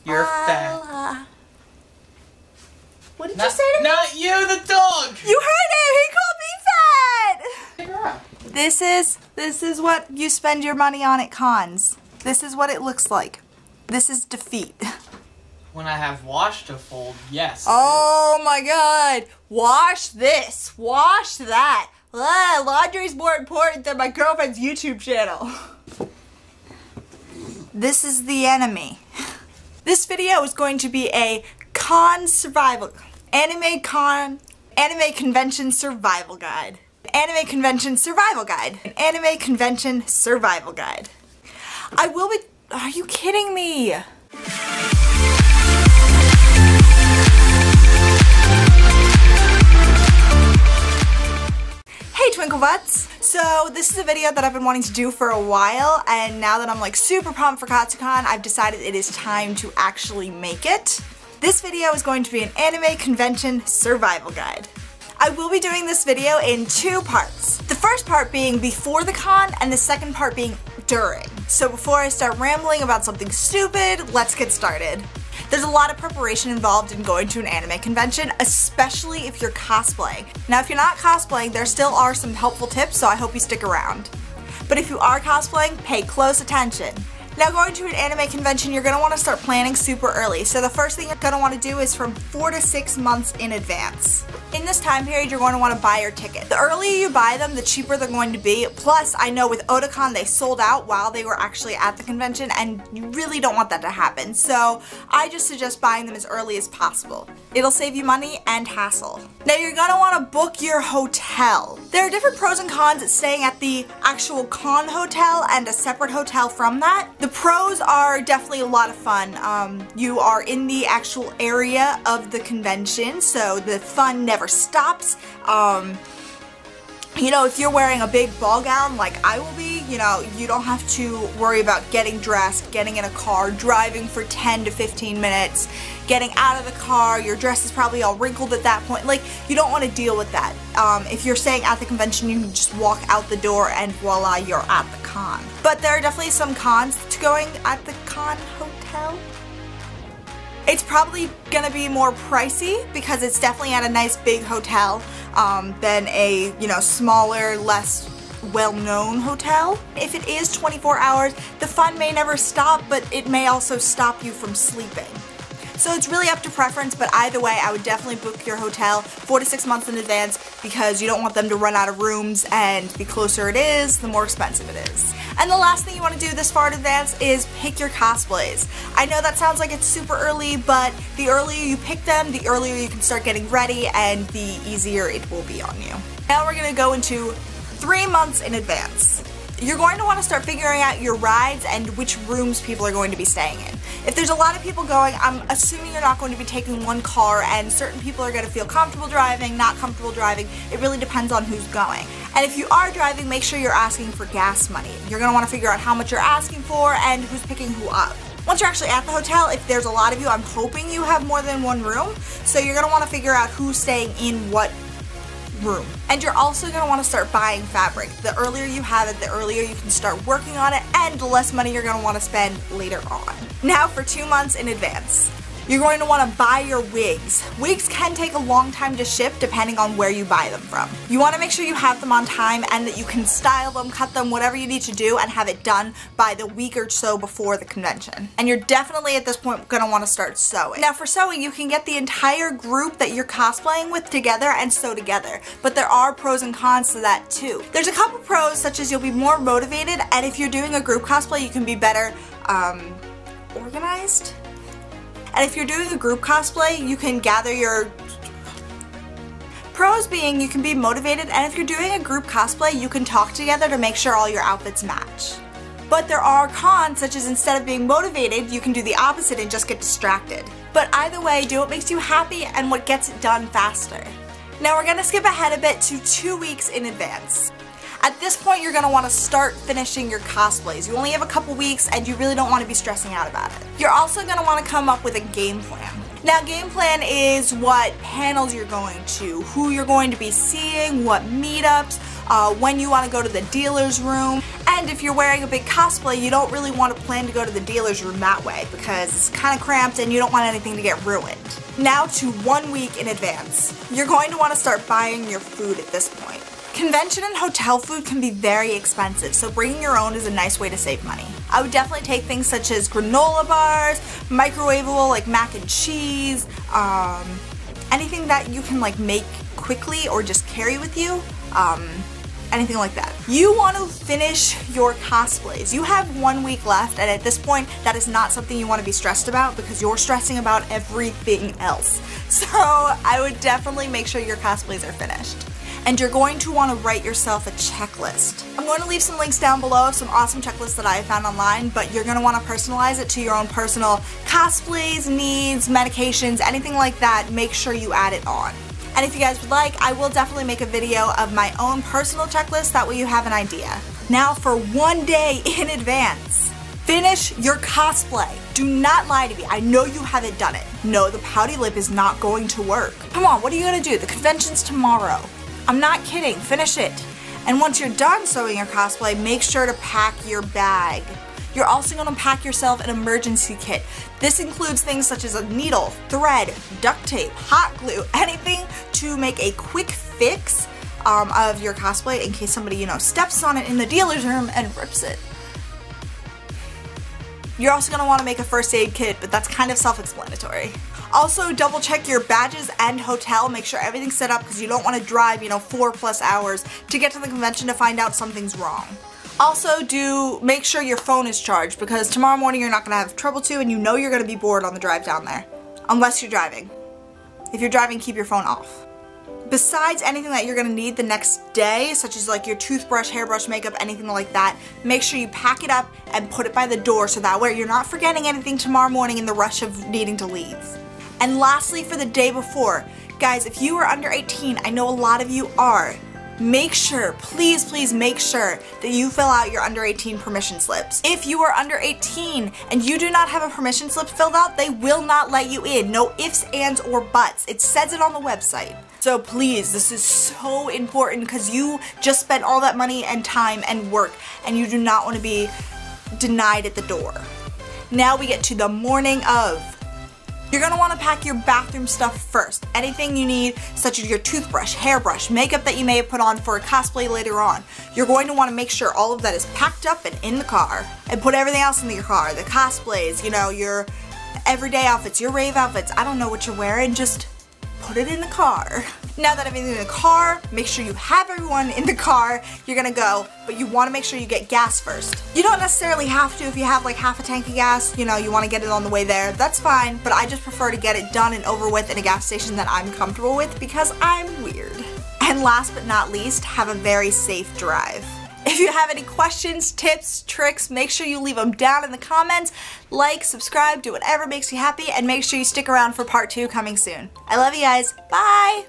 You're fat. What did you say to me? Not you, the dog! You heard him! He called me fat! Figure out. This is what you spend your money on at cons. This is what it looks like. This is defeat. When I have wash to fold, yes. Oh my god! Wash this! Wash that! Laundry's more important than my girlfriend's YouTube channel. This is the enemy. This video is going to be a con survival, anime convention survival guide. Anime convention survival guide. An anime convention survival guide. I will be, are you kidding me? Hey Twinkle Butts! So this is a video that I've been wanting to do for a while, and now that I'm like super pumped for Katsucon, I've decided it is time to actually make it. This video is going to be an anime convention survival guide. I will be doing this video in two parts. The first part being before the con and the second part being during. So before I start rambling about something stupid, let's get started. There's a lot of preparation involved in going to an anime convention, especially if you're cosplaying. Now if you're not cosplaying, there still are some helpful tips, so I hope you stick around. But if you are cosplaying, pay close attention. Now going to an anime convention, you're going to want to start planning super early. So the first thing you're going to want to do is from 4 to 6 months in advance. In this time period, you're going to want to buy your ticket. The earlier you buy them, the cheaper they're going to be. Plus, I know with Otakon, they sold out while they were actually at the convention, and you really don't want that to happen. So I just suggest buying them as early as possible. It'll save you money and hassle. Now you're going to want to book your hotel. There are different pros and cons at staying at the actual con hotel and a separate hotel from that. The pros are definitely a lot of fun. You are in the actual area of the convention, so the fun never stops. You know, if you're wearing a big ball gown like I will be, you know, you don't have to worry about getting dressed, getting in a car, driving for 10 to 15 minutes, getting out of the car, your dress is probably all wrinkled at that point. Like, you don't want to deal with that. If you're staying at the convention, you can just walk out the door and voila, you're at the con. But there are definitely some cons to going at the con hotel. It's probably gonna be more pricey because it's definitely at a nice big hotel than a, you know, smaller, less well-known hotel. If it is 24 hours, the fun may never stop, but it may also stop you from sleeping. So it's really up to preference, but either way, I would definitely book your hotel 4 to 6 months in advance because you don't want them to run out of rooms, and the closer it is, the more expensive it is. And the last thing you want to do this far in advance is pick your cosplays. I know that sounds like it's super early, but the earlier you pick them, the earlier you can start getting ready, and the easier it will be on you. Now we're going to go into 3 months in advance. You're going to want to start figuring out your rides and which rooms people are going to be staying in. If there's a lot of people going, I'm assuming you're not going to be taking one car, and certain people are going to feel comfortable driving, not comfortable driving. It really depends on who's going. And if you are driving, make sure you're asking for gas money. You're going to want to figure out how much you're asking for and who's picking who up. Once you're actually at the hotel, if there's a lot of you, I'm hoping you have more than one room. So you're going to want to figure out who's staying in what room. And you're also going to want to start buying fabric. The earlier you have it, the earlier you can start working on it, and the less money you're going to want to spend later on. Now for 2 months in advance. You're going to want to buy your wigs. Wigs can take a long time to ship depending on where you buy them from. You want to make sure you have them on time and that you can style them, cut them, whatever you need to do, and have it done by the week or so before the convention. And you're definitely at this point going to want to start sewing. Now for sewing, you can get the entire group that you're cosplaying with together and sew together. But there are pros and cons to that too. There's a couple pros, such as you'll be more motivated, and if you're doing a group cosplay, you can be better organized. And if you're doing a group cosplay, you can gather your pros being you can be motivated, and if you're doing a group cosplay, you can talk together to make sure all your outfits match. But there are cons, such as instead of being motivated, you can do the opposite and just get distracted. But either way, do what makes you happy and what gets it done faster. Now we're gonna skip ahead a bit to 2 weeks in advance. At this point, you're going to want to start finishing your cosplays. You only have a couple weeks and you really don't want to be stressing out about it. You're also going to want to come up with a game plan. Now, game plan is what panels you're going to, who you're going to be seeing, what meetups, when you want to go to the dealer's room. And if you're wearing a big cosplay, you don't really want to plan to go to the dealer's room that way because it's kind of cramped and you don't want anything to get ruined. Now to 1 week in advance. You're going to want to start buying your food at this point. Convention and hotel food can be very expensive, so bringing your own is a nice way to save money. I would definitely take things such as granola bars, microwavable like mac and cheese, anything that you can like make quickly or just carry with you, anything like that. You want to finish your cosplays. You have 1 week left, and at this point that is not something you want to be stressed about because you're stressing about everything else. So I would definitely make sure your cosplays are finished. And you're going to want to write yourself a checklist. I'm going to leave some links down below of some awesome checklists that I have found online, but you're going to want to personalize it to your own personal cosplays, needs, medications, anything like that. Make sure you add it on. And if you guys would like, I will definitely make a video of my own personal checklist, that way you have an idea. Now for 1 day in advance, finish your cosplay. Do not lie to me. I know you haven't done it. No, the pouty lip is not going to work. Come on, what are you going to do? The convention's tomorrow. I'm not kidding, finish it. And once you're done sewing your cosplay, make sure to pack your bag. You're also going to pack yourself an emergency kit. This includes things such as a needle, thread, duct tape, hot glue, anything to make a quick fix of your cosplay in case somebody, you know, steps on it in the dealer's room and rips it. You're also going to want to make a first aid kit, but that's kind of self-explanatory. Also, double check your badges and hotel. Make sure everything's set up because you don't want to drive, 4+ hours to get to the convention to find out something's wrong. Also, make sure your phone is charged because tomorrow morning you're not going to have trouble to, and you know you're going to be bored on the drive down there. Unless you're driving. If you're driving, keep your phone off. Besides anything that you're going to need the next day, such as like your toothbrush, hairbrush, makeup, anything like that, make sure you pack it up and put it by the door so that way you're not forgetting anything tomorrow morning in the rush of needing to leave. And lastly, for the day before, guys, if you are under 18, I know a lot of you are, make sure, please make sure that you fill out your under 18 permission slips. If you are under 18 and you do not have a permission slip filled out, they will not let you in. No ifs, ands, or buts. It says it on the website. So please, this is so important because you just spent all that money and time and work and you do not want to be denied at the door. Now we get to the morning of. You're going to want to pack your bathroom stuff first. Anything you need, such as your toothbrush, hairbrush, makeup that you may have put on for a cosplay later on. You're going to want to make sure all of that is packed up and in the car. And put everything else in your car. The cosplays, your everyday outfits, your rave outfits. I don't know what you're wearing, just put it in the car. Now that everything's in the car, make sure you have everyone in the car. You're gonna go, but you want to make sure you get gas first. You don't necessarily have to if you have like half a tank of gas, you want to get it on the way there, that's fine, but I just prefer to get it done and over with in a gas station that I'm comfortable with because I'm weird. And last but not least, have a very safe drive. If you have any questions, tips, tricks, make sure you leave them down in the comments. Like, subscribe, do whatever makes you happy, and make sure you stick around for part 2 coming soon. I love you guys. Bye!